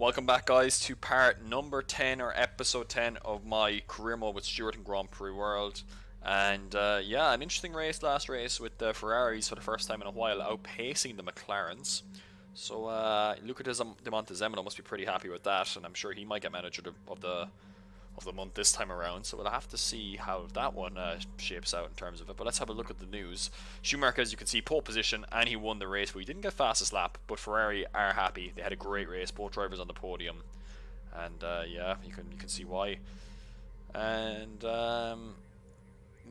Welcome back, guys, to part number 10 or episode 10 of my career mode with Stewart and Grand Prix World. And yeah, an interesting race last race with the Ferraris for the first time in a while, outpacing the McLarens. So Luca De Montezemolo must be pretty happy with that, and I'm sure he might get manager of the month this time around. So we'll have to see how that one shapes out in terms of it. But let's have a look at the news. Schumacher, as you can see, pole position, and he won the race. But he didn't get fastest lap, but Ferrari are happy. They had a great race, both drivers on the podium, and yeah, you can see why. And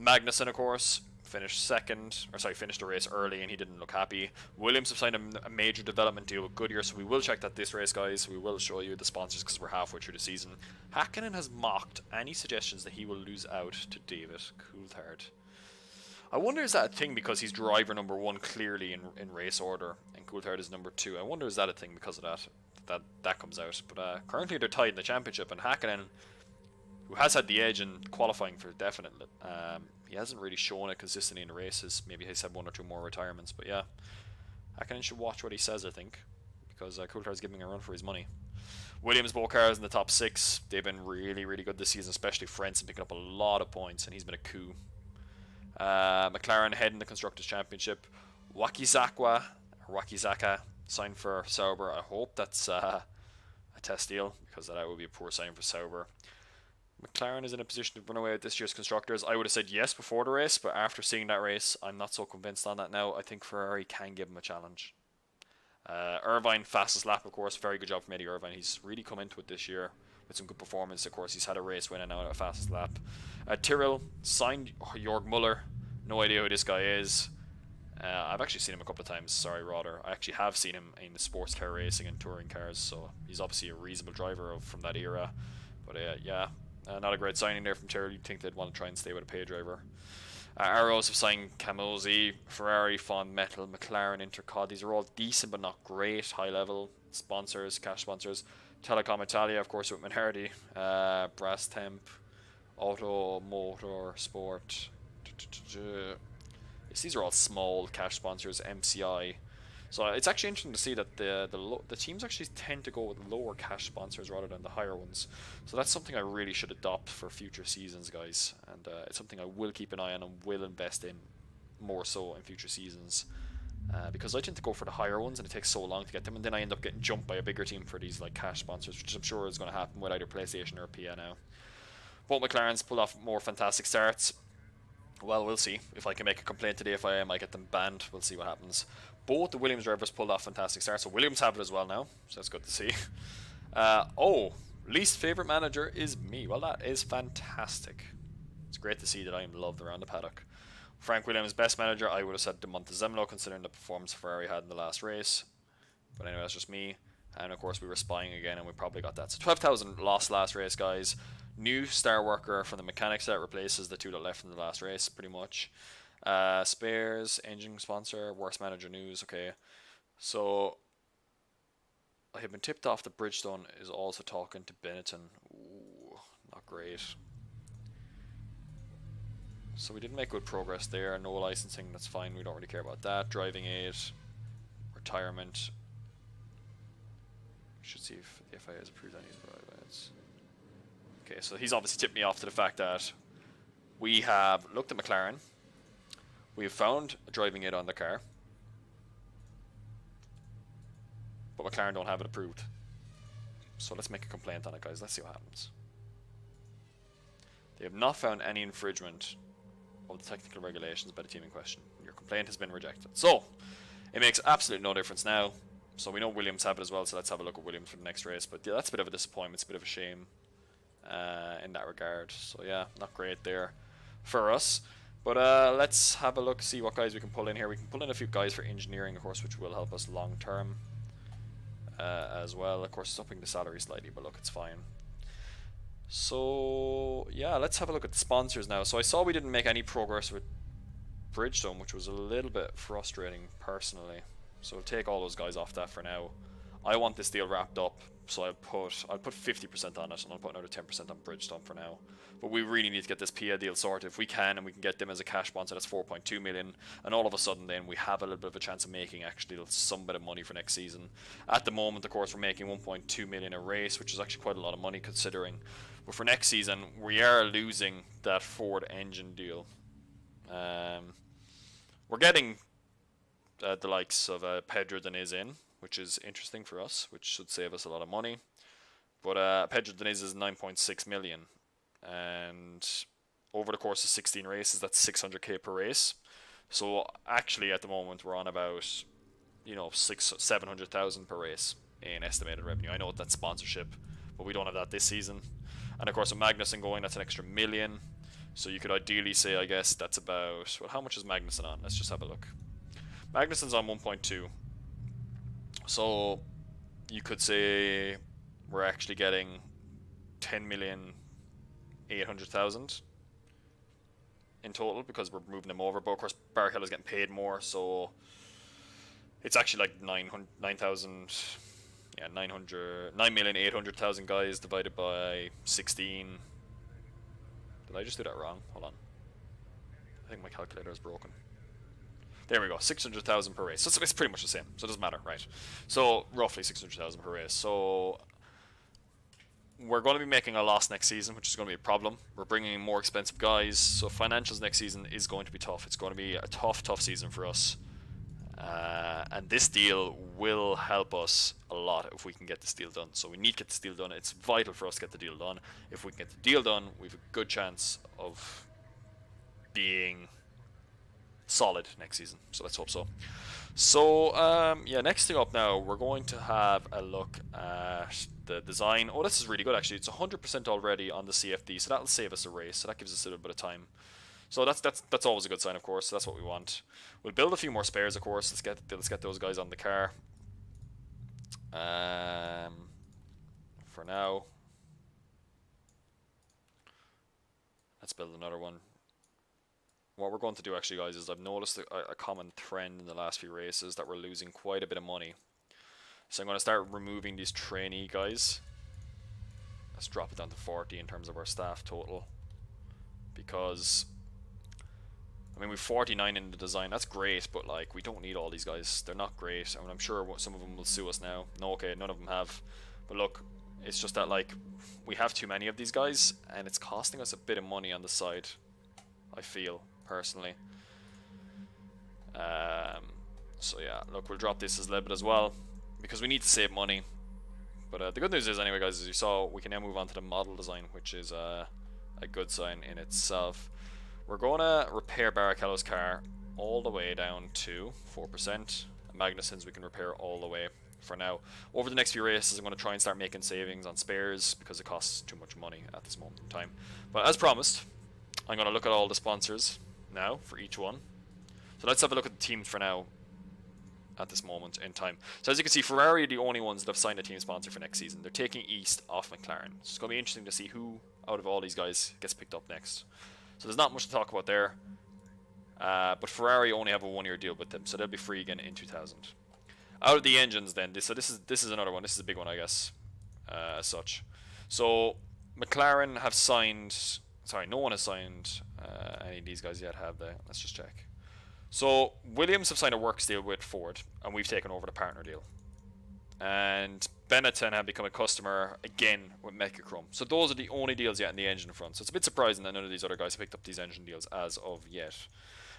Magnussen, of course, finished the race early, and he didn't look happy. Williams have signed a major development deal with Goodyear, so we will check that this race, guys. We will show you the sponsors because we're halfway through the season. Hakkinen has mocked any suggestions that he will lose out to David Coulthard. I wonder, is that a thing because he's driver number 1 clearly in race order, and Coulthard is number 2? I wonder, is that a thing because of that comes out. But currently they're tied in the championship, and Hakkinen, who has had the edge in qualifying for definite, he hasn't really shown it consistently in the races. Maybe he's had 1 or 2 more retirements, but yeah, Hakkinen should watch what he says, I think, because Coulthard's giving a run for his money. Williams, both cars in the top 6. They've been really, really good this season, especially Frentzen picking up a lot of points, and he's been a coup. McLaren heading the Constructors' Championship. Wakizaka signed for Sauber. I hope that's a test deal, because that would be a poor sign for Sauber. McLaren is in a position to run away with this year's Constructors. I would have said yes before the race, but after seeing that race, I'm not so convinced on that now. I think Ferrari can give him a challenge. Irvine, fastest lap, of course. Very good job from Eddie Irvine. He's really come into it this year with some good performance. Of course, he's had a race win and now a fastest lap. Tyrrell signed Jörg Muller. No idea who this guy is. I've actually seen him a couple of times. Sorry, Roder. I actually have seen him in the sports car racing and touring cars, so he's obviously a reasonable driver from that era. But yeah. Not a great signing there from Tyrrell. You'd think they'd want to try and stay with a pay driver. Arrows have signed Camozzi, Ferrari, Fond Metal, McLaren, Intercod. These are all decent but not great high level sponsors, cash sponsors. Telecom Italia, of course, with Minardi. Brass Temp, Auto Motor Sport. Yes, these are all small cash sponsors. MCI. So it's actually interesting to see that the teams actually tend to go with lower cash sponsors rather than the higher ones. So that's something I really should adopt for future seasons, guys. And it's something I will keep an eye on and will invest in more so in future seasons. Because I tend to go for the higher ones and it takes so long to get them, and then I end up getting jumped by a bigger team for these like cash sponsors, which I'm sure is going to happen with either PlayStation or PA now. Both McLarens pulled off more fantastic starts. Well, we'll see. If I can make a complaint today, if I might get them banned. We'll see what happens. Both the Williams drivers pulled off fantastic starts, so Williams have it as well now, so that's good to see. Least favourite manager is me. Well, that is fantastic. It's great to see that I am loved around the paddock. Frank Williams, best manager, I would have said De Montezemolo, considering the performance Ferrari had in the last race. But anyway, that's just me. And of course, we were spying again, and we probably got that. So 12,000 lost last race, guys. New star worker from the mechanics that replaces the 2 that left in the last race, pretty much. Spares, engine sponsor, worst manager news. Okay, so I have been tipped off that Bridgestone is also talking to Benetton. Ooh, not great. So we didn't make good progress there. No licensing, that's fine. We don't really care about that. Driving aid, retirement. We should see if the FIA has approved any of the drive aids. Okay, so he's obviously tipped me off to the fact that we have looked at McLaren. We have found a driving aid on the car, but McLaren don't have it approved. So let's make a complaint on it, guys. Let's see what happens. They have not found any infringement of the technical regulations by the team in question. Your complaint has been rejected. So it makes absolutely no difference now. So we know Williams have it as well, so let's have a look at Williams for the next race. But yeah, that's a bit of a disappointment. It's a bit of a shame in that regard. So yeah, not great there for us. But let's have a look, see what guys we can pull in here. We can pull in a few guys for engineering, of course, which will help us long term as well. Of course, it's upping the salary slightly, but look, it's fine. So yeah, let's have a look at the sponsors now. So I saw we didn't make any progress with Bridgestone, which was a little bit frustrating personally. So we'll take all those guys off that for now. I want this deal wrapped up, so I'll put 50% on it, and I'll put another 10% on Bridgestone for now. But we really need to get this PA deal sorted if we can, and we can get them as a cash sponsor. That's 4.2 million, and all of a sudden then we have a little bit of a chance of making actually some bit of money for next season. At the moment, of course, we're making 1.2 million a race, which is actually quite a lot of money considering. But for next season, we are losing that Ford engine deal. We're getting the likes of Pedro Diniz in, which is interesting for us, which should save us a lot of money. But Pedro Diniz is 9.6 million, and over the course of 16 races, that's 600k per race. So actually, at the moment, we're on about 700,000 per race in estimated revenue. I know that's sponsorship, but we don't have that this season. And of course, with Magnussen going, that's an extra million. So you could ideally say, I guess, that's about, well, how much is Magnussen on? Let's just have a look. Magnussen's on 1.2. So you could say we're actually getting 10,800,000 in total because we're moving them over. But of course, Barrichello's getting paid more, so it's actually like 9,800,000 guys divided by 16. Did I just do that wrong? Hold on. I think my calculator is broken. There we go, 600,000 per race. So it's pretty much the same, so it doesn't matter, right? So roughly 600,000 per race. So we're going to be making a loss next season, which is going to be a problem. We're bringing in more expensive guys, so financials next season is going to be tough. It's going to be a tough season for us. And this deal will help us a lot if we can get this deal done. So we need to get this deal done. It's vital for us to get the deal done. If we can get the deal done, we have a good chance of being solid next season. So let's hope so. So yeah, next thing up now, we're going to have a look at the design. Oh, this is really good actually. It's 100% already on the CFD, so that'll save us a race. So that gives us a little bit of time. So that's always a good sign, of course. So that's what we want. We'll build a few more spares, of course. Let's get those guys on the car. For now, let's build another one. What we're going to do actually, guys, is I've noticed a common trend in the last few races that we're losing quite a bit of money. So I'm going to start removing these trainee guys. Let's drop it down to 40 in terms of our staff total, because I mean, we've 49 in the design. That's great, but like, we don't need all these guys. They're not great. I mean, I'm sure some of them will sue us now. No, okay, none of them have. But look, it's just that like, we have too many of these guys, and it's costing us a bit of money on the side, I feel, personally. So yeah, look, we'll drop this as a little bit as well, because we need to save money. But the good news is, anyway, guys, as you saw, we can now move on to the model design, which is a good sign in itself. We're going to repair Barrichello's car all the way down to 4%. Magnussen's we can repair all the way for now. Over the next few races, I'm going to try and start making savings on spares because it costs too much money at this moment in time. But as promised, I'm going to look at all the sponsors now for each one. So let's have a look at the teams for now at this moment in time. So as you can see, Ferrari are the only ones that have signed a team sponsor for next season. They're taking East off McLaren. So it's going to be interesting to see who out of all these guys gets picked up next. So there's not much to talk about there. But Ferrari only have a 1-year deal with them, so they'll be free again in 2000. Out of the engines then, this is another one. This is a big one, I guess, as such. So McLaren have signed, sorry, no one has signed any of these guys yet, have they? Let's just check. So Williams have signed a works deal with Ford, and we've taken over the partner deal. And Benetton have become a customer again with Mechachrome. So those are the only deals yet in the engine front. So it's a bit surprising that none of these other guys have picked up these engine deals as of yet.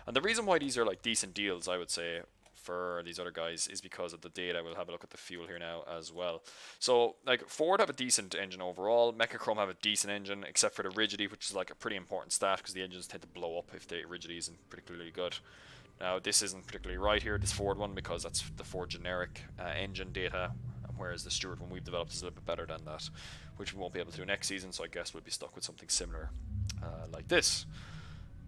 And the reason why these are like decent deals, I would say, for these other guys is because of the data. We'll have a look at the fuel here now as well. So like Ford have a decent engine overall. Mechachrome have a decent engine, except for the rigidity, which is like a pretty important stat because the engines tend to blow up if the rigidity isn't particularly good. Now this isn't particularly right here, this Ford one, because that's the Ford generic engine data, whereas the Stewart one we've developed is a little bit better than that, which we won't be able to do next season, so I guess we'll be stuck with something similar like this.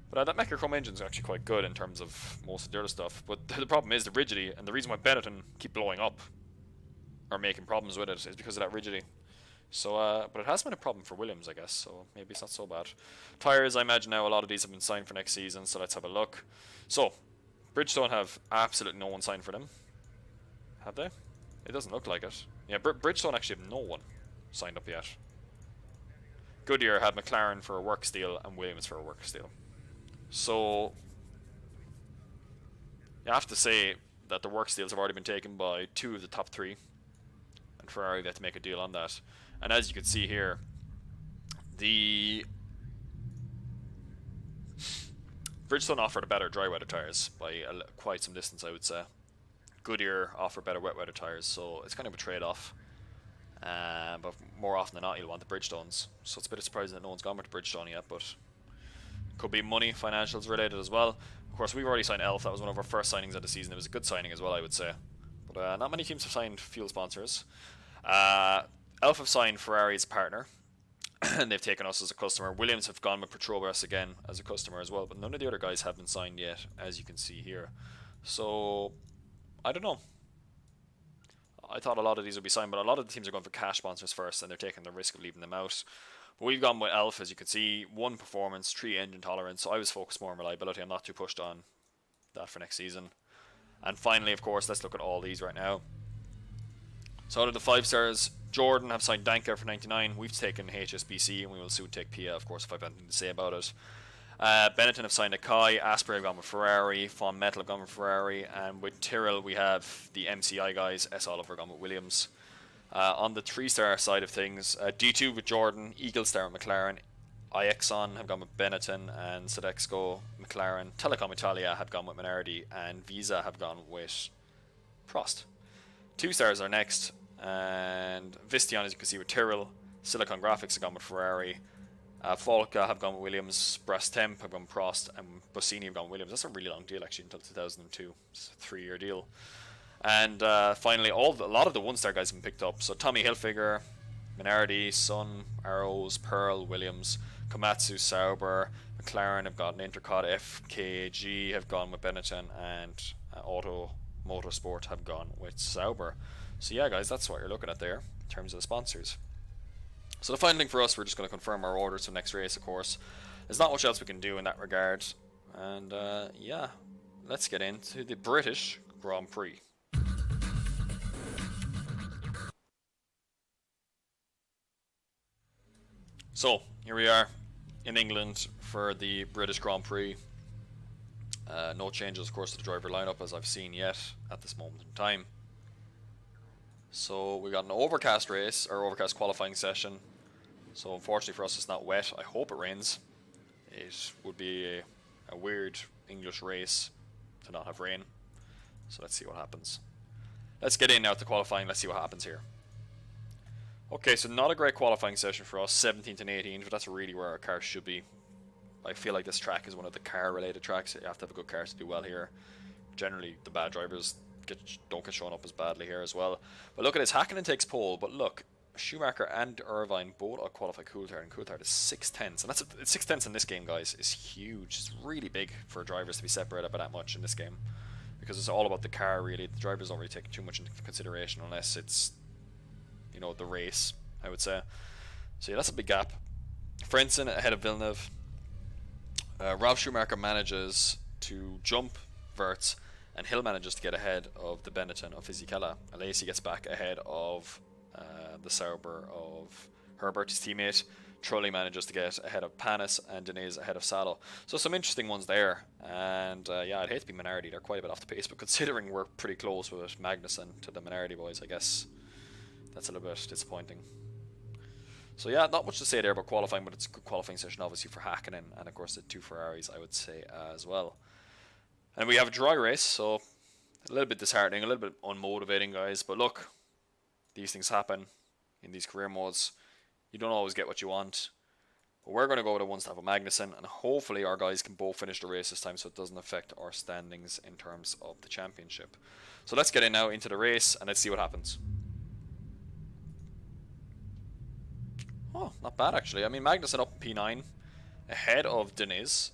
But that Mechachrome engine is actually quite good in terms of most of the other stuff, but the problem is the rigidity, and the reason why Benetton keep blowing up or making problems with it is because of that rigidity. So, but it has been a problem for Williams, I guess, so maybe it's not so bad. Tyres, I imagine now a lot of these have been signed for next season, so let's have a look. So, Bridgestone have absolutely no one signed for them. Have they? It doesn't look like it. Yeah, Bridgestone actually have no one signed up yet. Goodyear had McLaren for a work steal and Williams for a work steal. So you have to say that the work steals have already been taken by 2 of the top 3, and Ferrari they have to make a deal on that. And as you can see here, the Bridgestone offered a better dry weather tyres by quite some distance, I would say. Goodyear offered better wet weather tyres, so it's kind of a trade-off. But more often than not, you'll want the Bridgestones. So it's a bit surprising that no one's gone with the Bridgestone yet, but could be money, financials related as well. Of course, we've already signed Elf. That was one of our first signings of the season. It was a good signing as well, I would say. But not many teams have signed fuel sponsors. Elf have signed Ferrari as a partner, and they've taken us as a customer. Williams have gone with Petrobras again as a customer as well, but none of the other guys have been signed yet, as you can see here. So, I don't know. I thought a lot of these would be signed, but a lot of the teams are going for cash sponsors first, and they're taking the risk of leaving them out. But we've gone with Elf, as you can see, 1 performance, 3 engine tolerance, so I was focused more on reliability. I'm not too pushed on that for next season. And finally, of course, let's look at all these right now. So out of the 5 stars, Jordan have signed Danka for 99. We've taken HSBC, and we will soon take Pia, of course, if I have anything to say about it. Benetton have signed Akai, Asprey have gone with Ferrari, Fawn Metal have gone with Ferrari, and with Tyrrell we have the MCI guys, S. Oliver gone with Williams. On the 3-star side of things, D2 with Jordan, Eagle Star with McLaren, Ixon have gone with Benetton and Sodexo, McLaren, Telecom Italia have gone with Minardi, and Visa have gone with Prost. 2 stars are next, and Vistion, as you can see, with Tyrrell, Silicon Graphics have gone with Ferrari, Folka have gone with Williams, Brastemp have gone with Prost, and Bossini have gone with Williams. That's a really long deal actually, until 2002. It's a 3-year deal. And finally, a lot of the 1-star guys have been picked up. So Tommy Hilfiger, Minardi, Sun, Arrows, Pearl, Williams, Komatsu, Sauber, McLaren have gotten Intercot, FKG have gone with Benetton, and Auto Motorsport have gone with Sauber. So yeah, guys, that's what you're looking at there in terms of the sponsors. So the final thing for us, we're just going to confirm our orders for next race, of course. There's not much else we can do in that regard. And yeah, let's get into the British Grand Prix. So, here we are in England for the British Grand Prix. No changes, of course, to the driver lineup as I've seen yet at this moment in time. So, we got an overcast race, or overcast qualifying session. So, unfortunately for us, it's not wet. I hope it rains. It would be a weird English race to not have rain. So, let's see what happens. Let's get in now to qualifying. Let's see what happens here. Okay, so not a great qualifying session for us, 17th and 18th, but that's really where our car should be. I feel like this track is one of the car-related tracks. You have to have a good car to do well here. Generally, the bad drivers don't get shown up as badly here as well. But look at this, Hakkinen takes pole, but look, Schumacher and Irvine both out-qualify Coulthard, and Coulthard is 6/10. And that's 6/10 in this game, guys, is huge. It's really big for drivers to be separated by that much in this game. Because it's all about the car, really. The drivers don't really take too much into consideration unless it's, you know, the race, I would say. So yeah, that's a big gap. Frentzen ahead of Villeneuve. Ralf Schumacher manages to jump Wirtz, and Hill manages to get ahead of the Benetton of Fisichella. Alesi gets back ahead of the Sauber of Herbert, his teammate. Trulli manages to get ahead of Panis, and Diniz ahead of Saddle. So some interesting ones there. And yeah, I'd hate to be Minardi, they're quite a bit off the pace, but considering we're pretty close with Magnussen to the Minardi boys, I guess that's a little bit disappointing. So yeah, not much to say there about qualifying, but it's a good qualifying session obviously for Hakkinen, and of course the 2 Ferraris, I would say, as well. And we have a dry race, so a little bit disheartening, a little bit unmotivating, guys, but look, these things happen in these career modes. You don't always get what you want, but we're going to go with a 1-stop with Magnussen, and hopefully our guys can both finish the race this time so it doesn't affect our standings in terms of the championship. So let's get in now into the race, and let's see what happens. Oh, not bad actually. I mean, Magnussen up in P9, ahead of Diniz,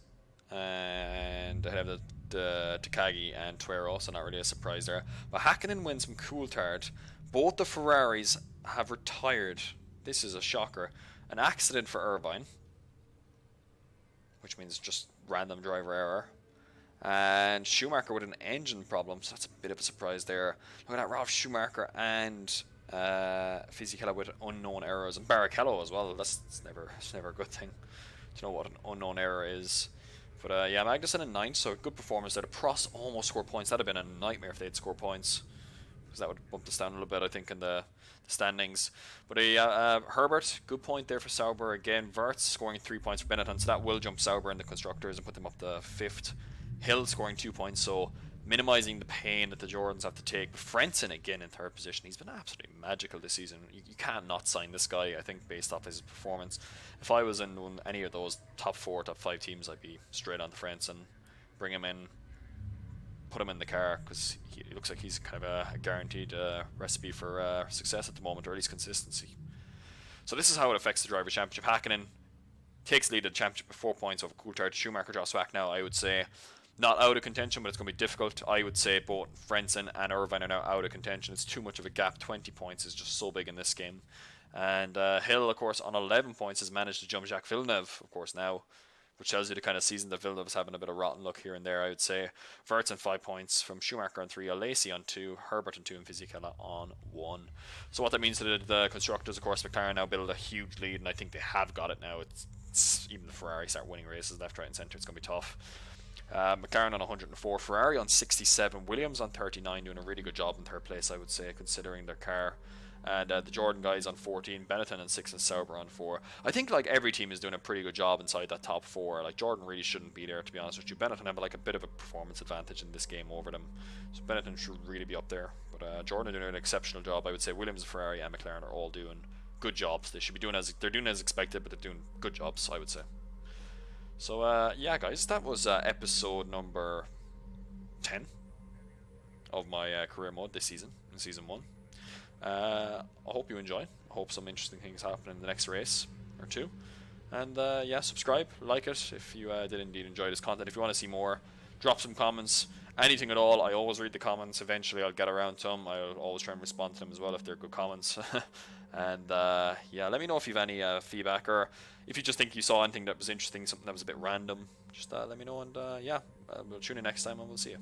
and ahead of the Takagi and Tuero, so not really a surprise there. But Hakkinen wins from Coulthard. Both the Ferraris have retired. This is a shocker. An accident for Irvine, which means just random driver error. And Schumacher with an engine problem, so that's a bit of a surprise there. Look at that, Ralf Schumacher and Fisichella with unknown errors, and Barrichello as well. It's never a good thing to know what an unknown error is. But yeah, Magnussen in 9th, so good performance there. The Prost almost scored points. That'd have been a nightmare if they'd scored points, because that would bump us down a little bit, I think, in the standings. But Herbert, good point there for Sauber again. Wirtz scoring 3 points for Benetton, so that will jump Sauber in the constructors and put them up to 5th. Hill scoring 2 points, so minimizing the pain that the Jordans have to take. But Frentzen again in 3rd position. He's been absolutely magical this season. You can't not sign this guy, I think, based off his performance. If I was in any of those top 4, top 5 teams, I'd be straight on to Frentzen, bring him in, put him in the car, because he looks like he's kind of a guaranteed recipe for success at the moment, or at least consistency. So this is how it affects the Drivers' Championship. Hakkinen takes the lead of the championship with 4 points over Coulthard. Schumacher drops back now, I would say. Not out of contention, but it's going to be difficult. I would say both Frentzen and Irvine are now out of contention. It's too much of a gap. 20 points is just so big in this game. And Hill, of course, on 11 points has managed to jump Jacques Villeneuve, of course, now, which tells you the kind of season that Villeneuve is having a bit of rotten luck here and there, I would say. Wirtz on 5 points, from Schumacher on 3, Alesi on 2, Herbert on 2, and Fisichella on 1. So what that means to the constructors, of course, McLaren now build a huge lead, and I think they have got it now. It's even the Ferrari start winning races left, right, and centre. It's going to be tough. McLaren on 104, Ferrari on 67, Williams on 39, doing a really good job in 3rd place, I would say, considering their car. And the Jordan guys on 14, Benetton on 6, and Sauber on 4. I think like every team is doing a pretty good job inside that top 4. Like Jordan really shouldn't be there, to be honest with you. Benetton have like a bit of a performance advantage in this game over them, so Benetton should really be up there. But Jordan are doing an exceptional job, I would say. Williams, Ferrari, and McLaren are all doing good jobs. They should be doing they're doing as expected, but they're doing good jobs, I would say. So yeah, guys, that was episode number 10 of my career mode this season, in season 1. I hope you enjoy. I hope some interesting things happen in the next race or 2. And yeah, subscribe, like it if you did indeed enjoy this content. If you want to see more, drop some comments, anything at all. I always read the comments. Eventually I'll get around to them. I'll always try and respond to them as well if they're good comments. And yeah, let me know if you have any feedback, or if you just think you saw anything that was interesting, something that was a bit random, just let me know. And yeah, we'll tune in next time and we'll see you.